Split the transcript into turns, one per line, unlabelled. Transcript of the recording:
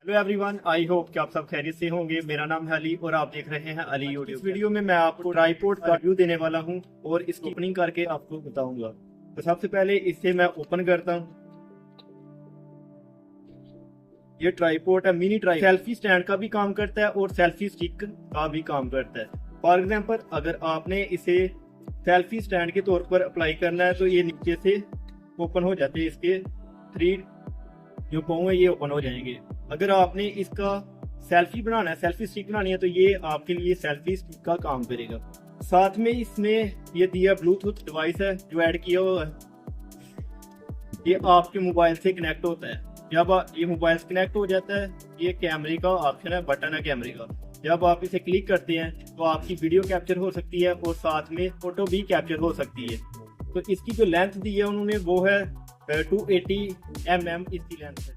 Hello everyone, I hope कि आप सब खैरियत से होंगे। मेरा नाम है अली और आप देख रहे हैं अली यूट्यूब। इस वीडियो में मैं आपको ट्राइपॉड का रिव्यू देने वाला हूं और इसकी ओपनिंग करके आपको बताऊंगा। तो सबसे पहले इसे मैं ओपन करता हूं। ये ट्राइपॉड है, मिनी ट्राइपॉड। सेल्फी स्टैंड का भी काम करता है और सेल्फी स्टिक का भी काम करता है। फॉर एग्जाम्पल, अगर आपने इसे सेल्फी स्टैंड के तौर पर अप्लाई करना है तो ये नीचे से ओपन हो जाते हैं। इसके 3 जो पाँव है ये ओपन हो जाएंगे। अगर आपने इसका सेल्फी बनाना है, सेल्फी स्टिक बनानी है, तो ये आपके लिए सेल्फी स्टिक का काम करेगा। साथ में इसमें ये दिया ब्लूटूथ डिवाइस है जो ऐड किया हुआ है। ये आपके मोबाइल से कनेक्ट होता है। जब ये मोबाइल से कनेक्ट हो जाता है, ये कैमरे का ऑप्शन है, बटन है कैमरे का। जब आप इसे क्लिक करते हैं तो आपकी वीडियो कैप्चर हो सकती है और साथ में फोटो भी कैप्चर हो सकती है। तो इसकी जो लेंथ दी है उन्होंने वो है 280 mm इसकी लेंथ है।